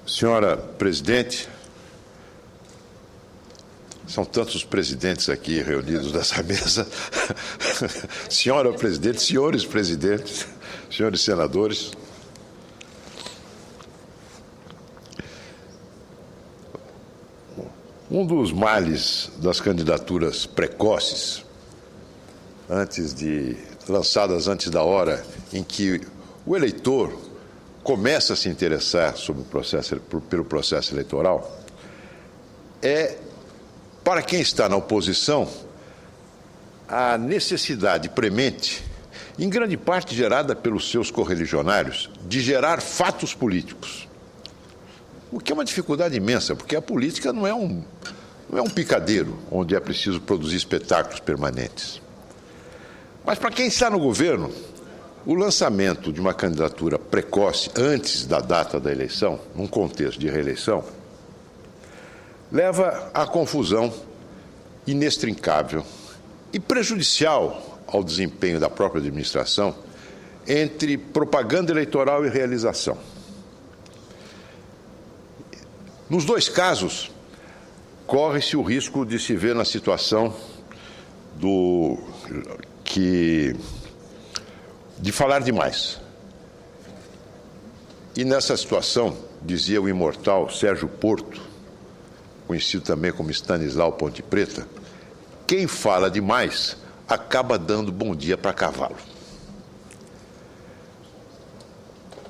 Senhora presidente, são tantos presidentes aqui reunidos nessa mesa. Senhora presidente, senhores presidentes, senhores senadores. Um dos males das candidaturas precoces, lançadas antes da hora em que o eleitor começa a se interessar pelo processo eleitoral, é, para quem está na oposição, a necessidade premente, em grande parte gerada pelos seus correligionários, de gerar fatos políticos. O que é uma dificuldade imensa, porque a política não é um picadeiro onde é preciso produzir espetáculos permanentes. Mas para quem está no governo, o lançamento de uma candidatura precoce antes da data da eleição, num contexto de reeleição, leva à confusão inextricável e prejudicial ao desempenho da própria administração entre propaganda eleitoral e realização. Nos dois casos, corre-se o risco de se ver na situação de falar demais. E nessa situação, dizia o imortal Sérgio Porto, conhecido também como Stanislau Ponte Preta, quem fala demais acaba dando bom dia para cavalo.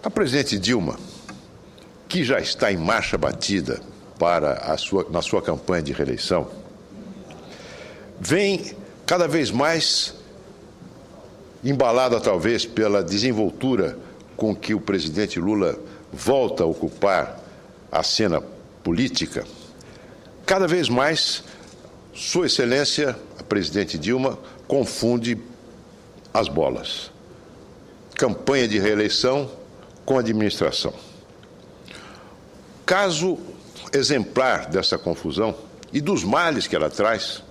A presidente Dilma, que já está em marcha batida na sua campanha de reeleição, vem cada vez mais embalada talvez pela desenvoltura com que o presidente Lula volta a ocupar a cena política. Cada vez mais, Sua Excelência, a presidente Dilma, confunde as bolas. Campanha de reeleição com administração. Caso exemplar dessa confusão e dos males que ela traz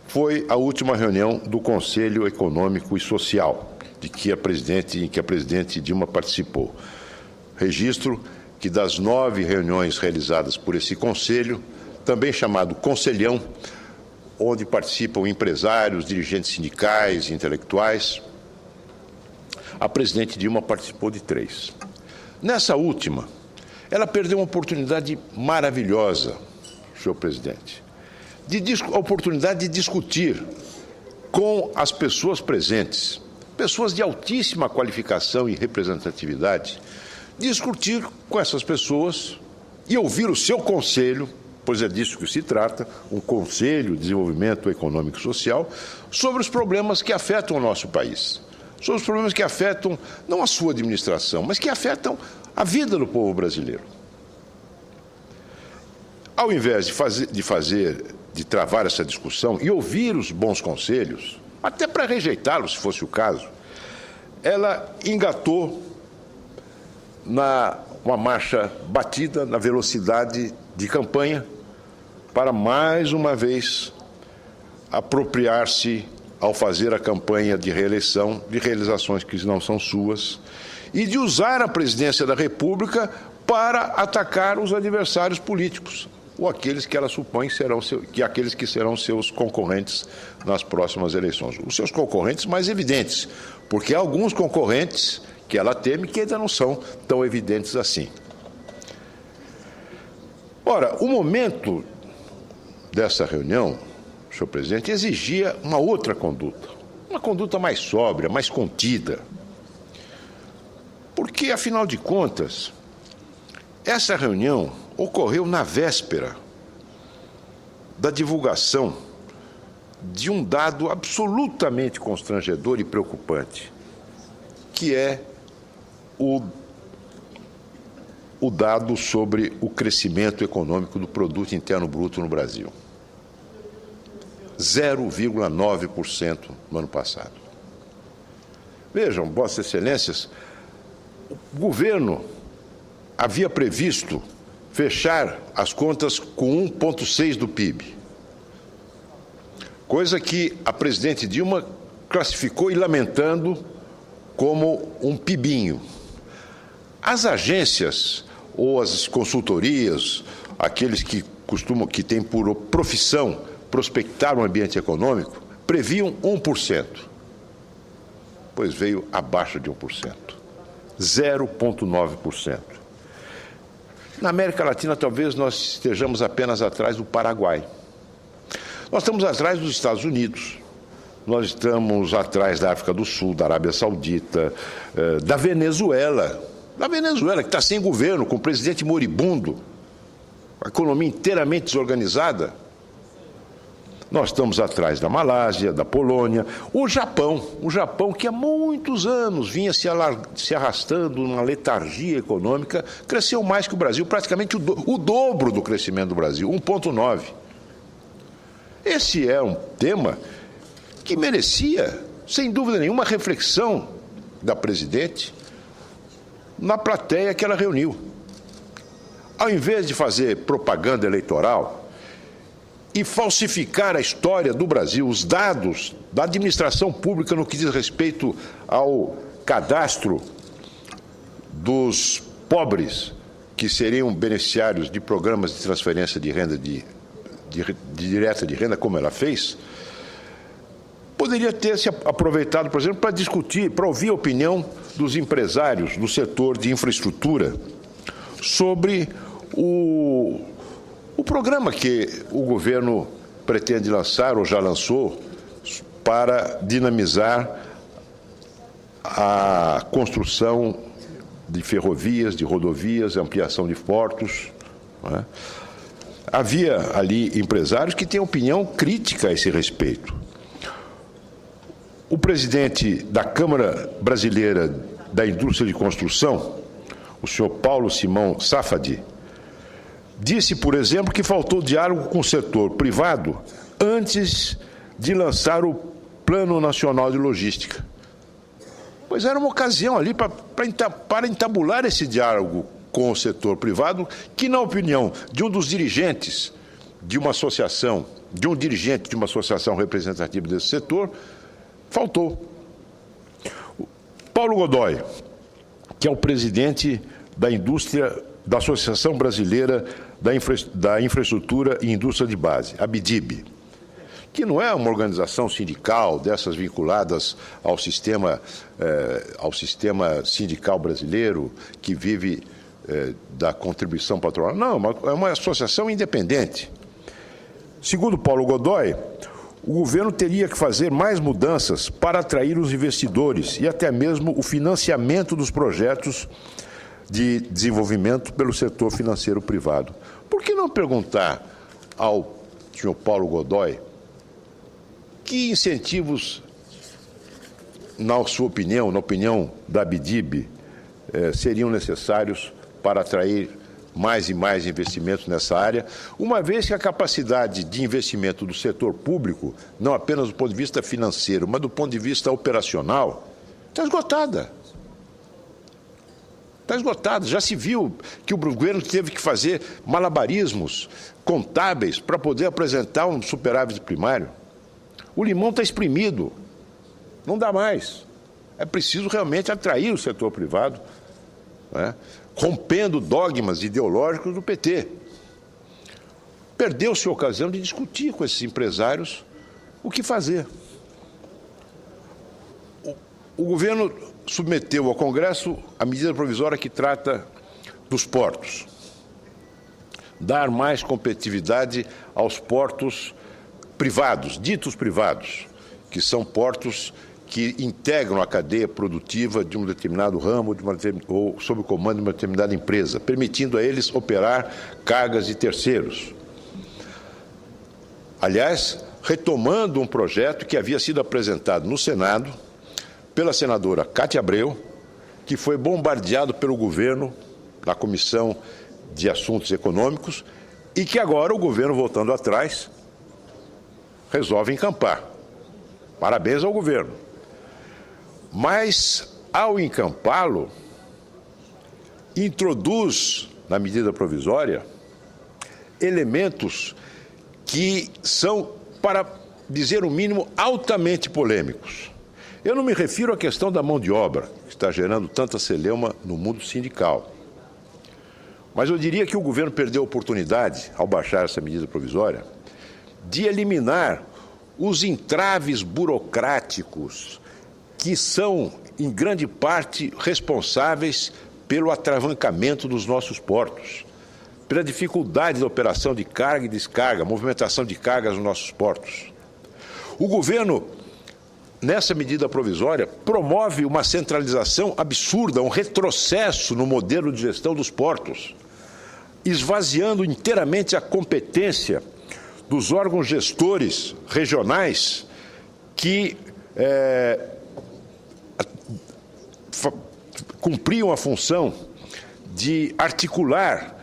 foi a última reunião do Conselho Econômico e Social, em que a presidente Dilma participou. Registro que das 9 reuniões realizadas por esse conselho, também chamado Conselhão, onde participam empresários, dirigentes sindicais e intelectuais, a presidente Dilma participou de 3. Nessa última, ela perdeu uma oportunidade maravilhosa, senhor presidente, a oportunidade de discutir com as pessoas presentes, pessoas de altíssima qualificação e representatividade, discutir com essas pessoas e ouvir o seu conselho, pois é disso que se trata, um Conselho de Desenvolvimento Econômico e Social, sobre os problemas que afetam o nosso país, sobre os problemas que afetam não a sua administração, mas que afetam a vida do povo brasileiro. Ao invés de travar essa discussão e ouvir os bons conselhos, até para rejeitá-los, se fosse o caso, ela engatou uma marcha batida na velocidade de campanha para, mais uma vez, apropriar-se, ao fazer a campanha de reeleição, de realizações que não são suas, e de usar a presidência da República para atacar os adversários políticos, ou aqueles que ela supõe aqueles que serão seus concorrentes nas próximas eleições. Os seus concorrentes mais evidentes, porque há alguns concorrentes que ela teme que ainda não são tão evidentes assim. Ora, o momento dessa reunião, senhor presidente, exigia uma outra conduta, uma conduta mais sóbria, mais contida. Porque, afinal de contas, essa reunião ocorreu na véspera da divulgação de um dado absolutamente constrangedor e preocupante, que é o dado sobre o crescimento econômico do Produto Interno Bruto no Brasil. 0,9% no ano passado. Vejam, Vossas Excelências, o governo havia previsto fechar as contas com 1,6% do PIB, coisa que a presidente Dilma classificou e lamentando como um pibinho. As agências ou as consultorias, aqueles que têm por profissão prospectar o ambiente econômico, previam 1%. Pois veio abaixo de 1%, 0,9%. Na América Latina, talvez nós estejamos apenas atrás do Paraguai. Nós estamos atrás dos Estados Unidos, nós estamos atrás da África do Sul, da Arábia Saudita, da Venezuela. Da Venezuela, que está sem governo, com o presidente moribundo, a economia inteiramente desorganizada. Nós estamos atrás da Malásia, da Polônia, o Japão que há muitos anos vinha se arrastando numa letargia econômica, cresceu mais que o Brasil, praticamente o dobro do crescimento do Brasil, 1,9%. Esse é um tema que merecia, sem dúvida nenhuma, reflexão da presidente na plateia que ela reuniu. Ao invés de fazer propaganda eleitoral e falsificar a história do Brasil, os dados da administração pública no que diz respeito ao cadastro dos pobres que seriam beneficiários de programas de transferência de renda direta de renda, como ela fez, poderia ter se aproveitado, por exemplo, para discutir, para ouvir a opinião dos empresários do setor de infraestrutura sobre o programa que o governo pretende lançar, ou já lançou, para dinamizar a construção de ferrovias, de rodovias, ampliação de portos, não é? Havia ali empresários que têm opinião crítica a esse respeito. O presidente da Câmara Brasileira da Indústria de Construção, o senhor Paulo Simão Safadi, disse, por exemplo, que faltou diálogo com o setor privado antes de lançar o Plano Nacional de Logística. Pois era uma ocasião ali para entabular esse diálogo com o setor privado, que, na opinião de um dos dirigentes de uma associação, de um dirigente de uma associação representativa desse setor, faltou. Paulo Godoy, que é o presidente da Associação Brasileira da Infraestrutura e Indústria de Base, a ABDIB, que não é uma organização sindical dessas vinculadas ao sistema sindical brasileiro, que vive da contribuição patronal. Não, é uma associação independente. Segundo Paulo Godoy, o governo teria que fazer mais mudanças para atrair os investidores e até mesmo o financiamento dos projetos de desenvolvimento pelo setor financeiro privado. Por que não perguntar ao senhor Paulo Godoy que incentivos, na sua opinião, na opinião da ABDIB, seriam necessários para atrair mais e mais investimentos nessa área, uma vez que a capacidade de investimento do setor público, não apenas do ponto de vista financeiro, mas do ponto de vista operacional, está esgotada. Está esgotada. Já se viu que o governo teve que fazer malabarismos contábeis para poder apresentar um superávit primário. O limão está espremido. Não dá mais. É preciso realmente atrair o setor privado, né, rompendo dogmas ideológicos do PT. Perdeu-se a ocasião de discutir com esses empresários o que fazer. O governo submeteu ao Congresso a medida provisória que trata dos portos. Dar mais competitividade aos portos privados, ditos privados, que são portos que integram a cadeia produtiva de um determinado ramo ou sob o comando de uma determinada empresa, permitindo a eles operar cargas de terceiros. Aliás, retomando um projeto que havia sido apresentado no Senado pela senadora Cátia Abreu, que foi bombardeado pelo governo na Comissão de Assuntos Econômicos e que agora o governo, voltando atrás, resolve encampar. Parabéns ao governo. Mas, ao encampá-lo, introduz, na medida provisória, elementos que são, para dizer o mínimo, altamente polêmicos. Eu não me refiro à questão da mão de obra, que está gerando tanta celeuma no mundo sindical. Mas eu diria que o governo perdeu a oportunidade, ao baixar essa medida provisória, de eliminar os entraves burocráticos que são, em grande parte, responsáveis pelo atravancamento dos nossos portos, pela dificuldade da operação de carga e descarga, movimentação de cargas nos nossos portos. O governo, nessa medida provisória, promove uma centralização absurda, um retrocesso no modelo de gestão dos portos, esvaziando inteiramente a competência dos órgãos gestores regionais que cumpriam a função de articular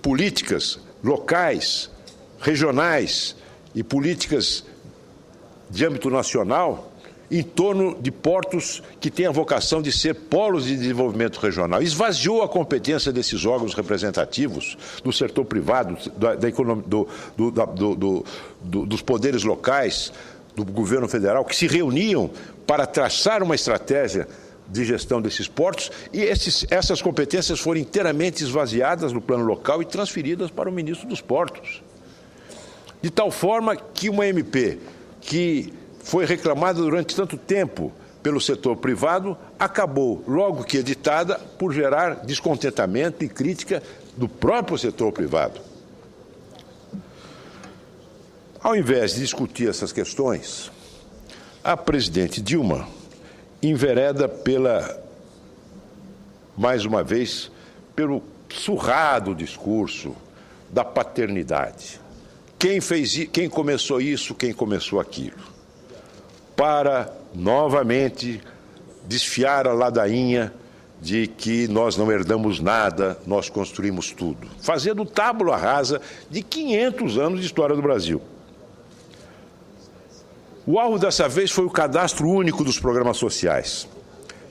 políticas locais, regionais e políticas de âmbito nacional em torno de portos que têm a vocação de ser polos de desenvolvimento regional. Esvaziou a competência desses órgãos representativos do setor privado, da economia, dos poderes locais, do governo federal, que se reuniam para traçar uma estratégia de gestão desses portos, e essas competências foram inteiramente esvaziadas no plano local e transferidas para o ministro dos Portos. De tal forma que uma MP que foi reclamada durante tanto tempo pelo setor privado, acabou, logo que editada, por gerar descontentamento e crítica do próprio setor privado. Ao invés de discutir essas questões, a presidente Dilma envereda mais uma vez, pelo surrado discurso da paternidade. Quem começou isso, quem começou aquilo, para novamente desfiar a ladainha de que nós não herdamos nada, nós construímos tudo, fazendo tábula rasa de 500 anos de história do Brasil. O alvo dessa vez foi o cadastro único dos programas sociais,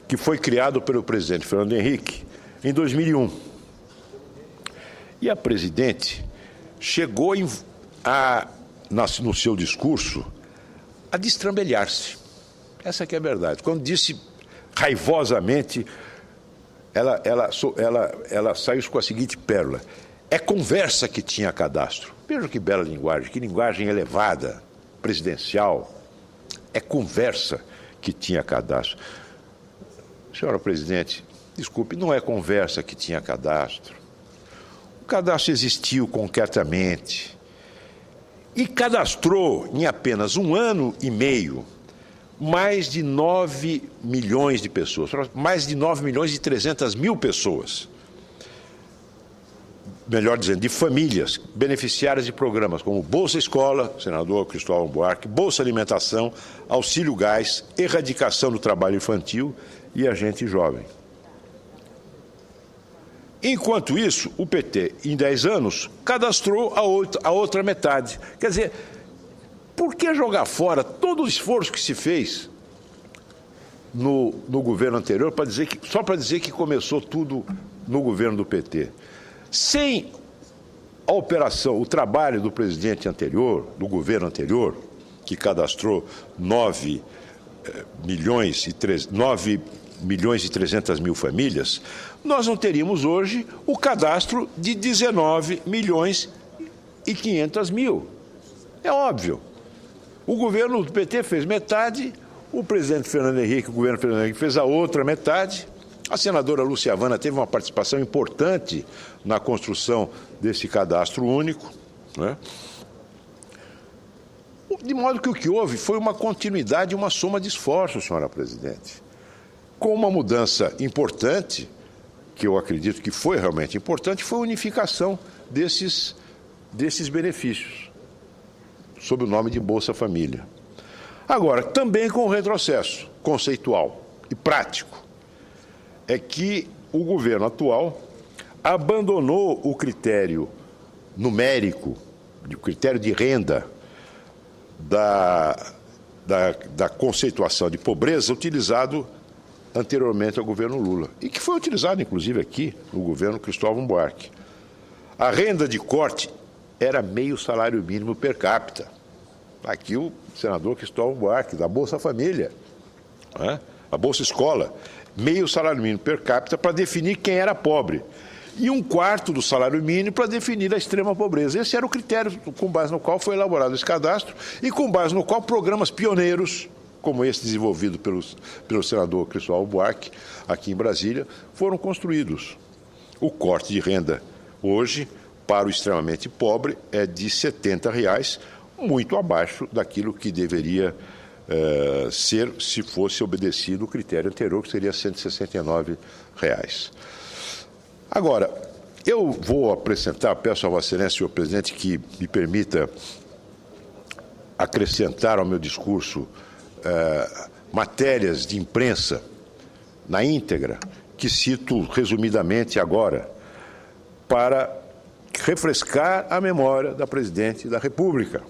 que foi criado pelo presidente Fernando Henrique em 2001. E a presidente chegou no seu discurso a destrambelhar-se. Essa que é a verdade. Quando disse raivosamente, ela saiu com a seguinte pérola: é conversa que tinha cadastro. Veja que bela linguagem, que linguagem elevada, presidencial. É conversa que tinha cadastro. Senhora presidente, desculpe, não é conversa que tinha cadastro. O cadastro existiu concretamente e cadastrou em apenas 1 ano e meio mais de 9 milhões de pessoas, mais de 9 milhões e 300 mil pessoas, melhor dizendo, de famílias beneficiárias de programas como Bolsa Escola, senador Cristóvão Buarque, Bolsa Alimentação, Auxílio Gás, Erradicação do Trabalho Infantil e Agente Jovem. Enquanto isso, o PT, em 10 anos, cadastrou a outra metade. Quer dizer, por que jogar fora todo o esforço que se fez no governo anterior só para dizer que começou tudo no governo do PT? Sem a operação, o trabalho do presidente anterior, do governo anterior, que cadastrou 9 milhões e 300 mil famílias, nós não teríamos hoje o cadastro de 19 milhões e 500 mil. É óbvio. O governo do PT fez metade, o presidente Fernando Henrique, o governo Fernando Henrique fez a outra metade. A senadora Lúcia Havana teve uma participação importante na construção desse cadastro único, né? De modo que o que houve foi uma continuidade, uma soma de esforços, senhora presidente, com uma mudança importante, que eu acredito que foi realmente importante, foi a unificação desses benefícios, sob o nome de Bolsa Família. Agora, também com um retrocesso conceitual e prático, é que o governo atual abandonou o critério numérico, o critério de renda da conceituação de pobreza utilizado anteriormente ao governo Lula, e que foi utilizado, inclusive, aqui no governo Cristóvão Buarque. A renda de corte era meio salário mínimo per capita. Aqui o senador Cristóvão Buarque, da Bolsa Família, né? A Bolsa Escola, meio salário mínimo per capita para definir quem era pobre. e 1/4 do salário mínimo para definir a extrema pobreza. Esse era o critério com base no qual foi elaborado esse cadastro e com base no qual programas pioneiros, como esse desenvolvido pelo senador Cristóvão Buarque, aqui em Brasília, foram construídos. O corte de renda hoje, para o extremamente pobre, é de R$ 70,00, muito abaixo daquilo que deveria ser se fosse obedecido o critério anterior, que seria R$ 169,00. Agora, eu vou apresentar, peço a Vossa Excelência, senhor presidente, que me permita acrescentar ao meu discurso matérias de imprensa na íntegra, que cito resumidamente agora, para refrescar a memória da Presidente da República.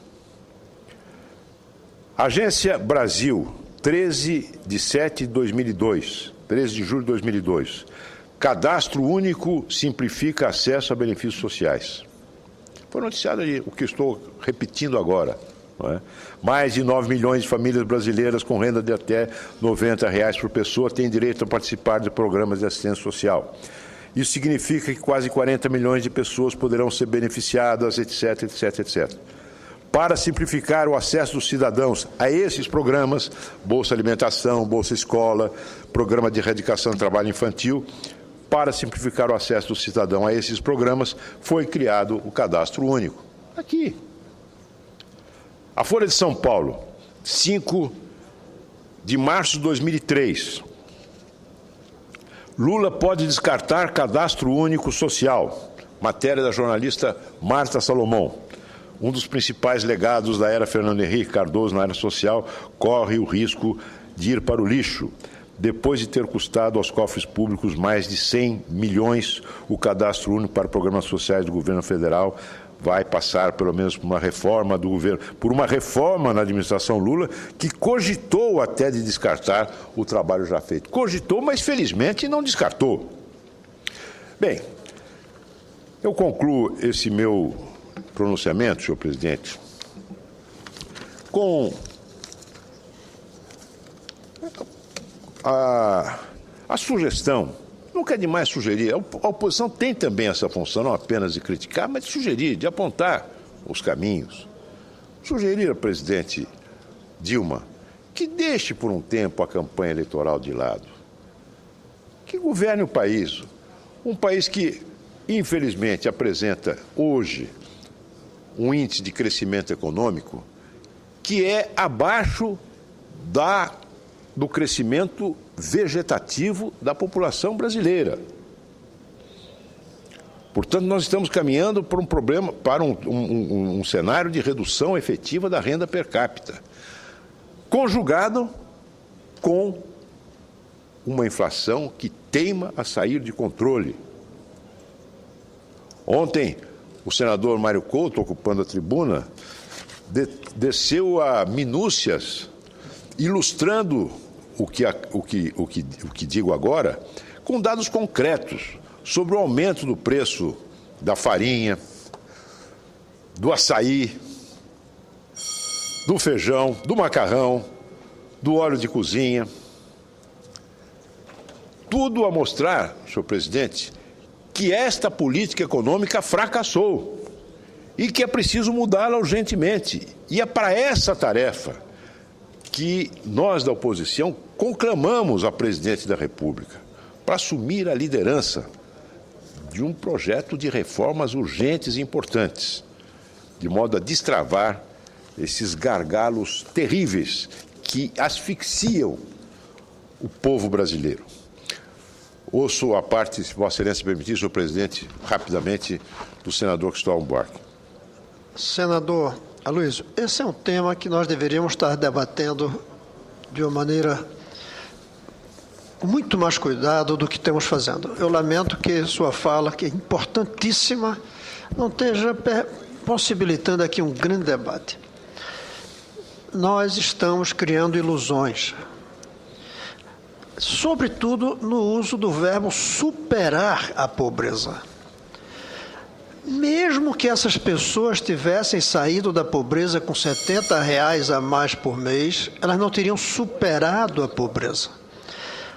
Agência Brasil, 13 de 7 de 2002, 13 de julho de 2002. Cadastro único simplifica acesso a benefícios sociais. Foi noticiado aí, o que estou repetindo agora. Não é? Mais de 9 milhões de famílias brasileiras com renda de até R$ 90,00 por pessoa têm direito a participar de programas de assistência social. Isso significa que quase 40 milhões de pessoas poderão ser beneficiadas, etc, etc, etc. Para simplificar o acesso dos cidadãos a esses programas, Bolsa Alimentação, Bolsa Escola, Programa de Erradicação do Trabalho Infantil, para simplificar o acesso do cidadão a esses programas, foi criado o Cadastro Único. Aqui. A Folha de São Paulo, 5 de março de 2003. Lula pode descartar cadastro único social. Matéria da jornalista Marta Salomão. Um dos principais legados da era Fernando Henrique Cardoso na área social corre o risco de ir para o lixo. Depois de ter custado aos cofres públicos mais de 100 milhões, o cadastro único para programas sociais do governo federal vai passar, pelo menos, por uma reforma do governo, por uma reforma na administração Lula, que cogitou até de descartar o trabalho já feito. Cogitou, mas felizmente não descartou. Bem, eu concluo esse meu pronunciamento, senhor presidente, com a sugestão. Nunca é demais sugerir. A oposição tem também essa função, não apenas de criticar, mas de sugerir, de apontar os caminhos. Sugerir ao presidente Dilma que deixe por um tempo a campanha eleitoral de lado, que governe o país, um país que, infelizmente, apresenta hoje um índice de crescimento econômico que é abaixo do crescimento vegetativo da população brasileira. Portanto, nós estamos caminhando para um cenário de redução efetiva da renda per capita, conjugado com uma inflação que teima a sair de controle. Ontem, o senador Mário Couto, ocupando a tribuna, desceu a minúcias, ilustrando o que digo agora, com dados concretos sobre o aumento do preço da farinha, do açaí, do feijão, do macarrão, do óleo de cozinha. Tudo a mostrar, senhor presidente, que esta política econômica fracassou e que é preciso mudá-la urgentemente. E é para essa tarefa que nós da oposição conclamamos a presidente da República para assumir a liderança de um projeto de reformas urgentes e importantes, de modo a destravar esses gargalos terríveis que asfixiam o povo brasileiro. Ouço a parte, se Vossa Excelência permitir, senhor presidente, rapidamente, do senador Cristóvão Buarque. Senador Aloysio, esse é um tema que nós deveríamos estar debatendo de uma maneira com muito mais cuidado do que estamos fazendo. Eu lamento que sua fala, que é importantíssima, não esteja possibilitando aqui um grande debate. Nós estamos criando ilusões, sobretudo no uso do verbo superar a pobreza. Mesmo que essas pessoas tivessem saído da pobreza com R$70 a mais por mês, elas não teriam superado a pobreza.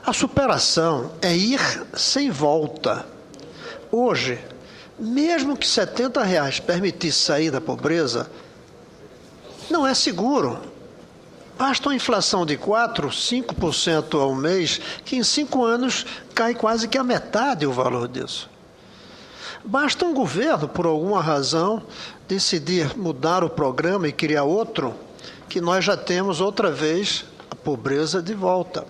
A superação é ir sem volta. hoje, mesmo que R$ 70 permitisse sair da pobreza, não é seguro. Basta uma inflação de 4%, 5% ao mês, que em 5 anos cai quase que a metade o valor disso. Basta um governo, por alguma razão, decidir mudar o programa e criar outro, que nós já temos outra vez a pobreza de volta.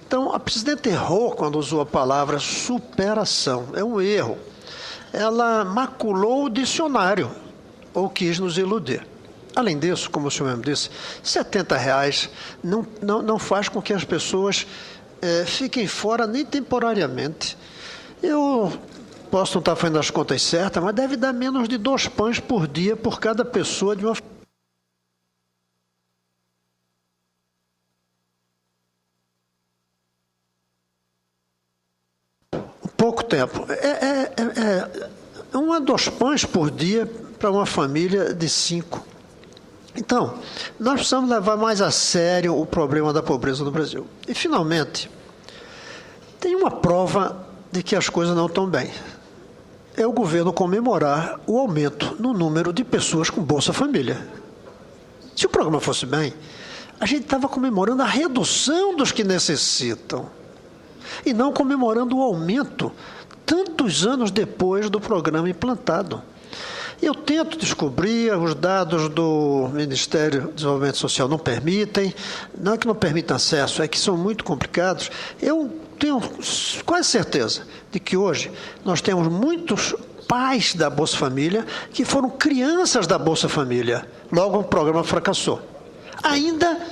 Então, a presidenta errou quando usou a palavra superação. É um erro. Ela maculou o dicionário ou quis nos iludir. Além disso, como o senhor mesmo disse, R$ 70 não faz com que as pessoas fiquem fora nem temporariamente. Eu posso não estar fazendo as contas certas, mas deve dar menos de 2 pães por dia por cada pessoa de uma pouco tempo. É 1 a 2 pães por dia para uma família de 5. Então, nós precisamos levar mais a sério o problema da pobreza no Brasil. E, finalmente, tem uma prova de que as coisas não estão bem. É o governo comemorar o aumento no número de pessoas com Bolsa Família. Se o programa fosse bem, a gente estava comemorando a redução dos que necessitam e não comemorando o aumento tantos anos depois do programa implantado. Eu tento descobrir, os dados do Ministério do Desenvolvimento Social não permitem, não é que não permitem acesso, é que são muito complicados. Eu tenho quase certeza de que hoje nós temos muitos pais da Bolsa Família que foram crianças da Bolsa Família, logo o programa fracassou. Ainda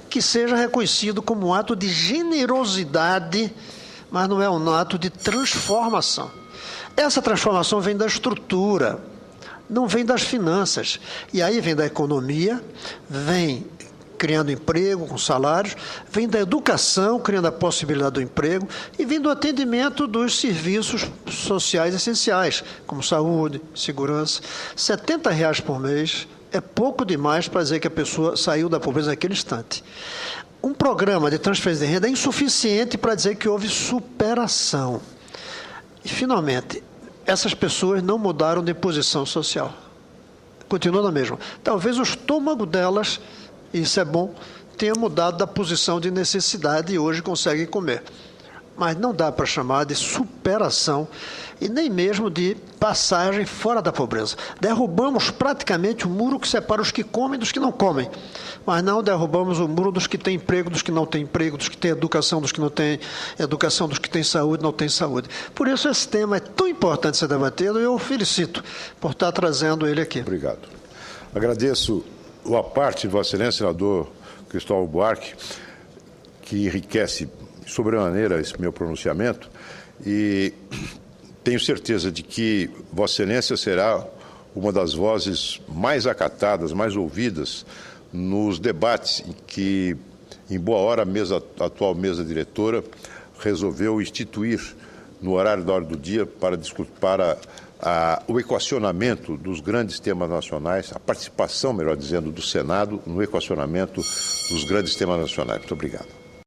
que seja reconhecido como um ato de generosidade, mas não é um ato de transformação. Essa transformação vem da estrutura, não vem das finanças. E aí vem da economia, vem criando emprego com salários, vem da educação, criando a possibilidade do emprego, e vem do atendimento dos serviços sociais essenciais, como saúde, segurança. R$ 70 por mês é pouco demais para dizer que a pessoa saiu da pobreza naquele instante. Um programa de transferência de renda é insuficiente para dizer que houve superação. E, finalmente, essas pessoas não mudaram de posição social. Continuam na mesma. Talvez o estômago delas, isso é bom, tenha mudado da posição de necessidade e hoje conseguem comer. Mas não dá para chamar de superação e nem mesmo de passagem fora da pobreza. Derrubamos praticamente o muro que separa os que comem dos que não comem, mas não derrubamos o muro dos que têm emprego, dos que não têm emprego, dos que têm educação, dos que não têm educação, dos que têm saúde, não têm saúde. Por isso esse tema é tão importante ser debatido e eu o felicito por estar trazendo ele aqui. Obrigado. Agradeço a parte de Vossa Excelência, senador Cristóvão Buarque, que enriquece sobremaneira esse meu pronunciamento, e tenho certeza de que Vossa Excelência será uma das vozes mais acatadas, mais ouvidas nos debates em que, em boa hora, a atual mesa diretora resolveu instituir no horário da hora do dia para o equacionamento dos grandes temas nacionais, a participação, melhor dizendo, do Senado no equacionamento dos grandes temas nacionais. Muito obrigado.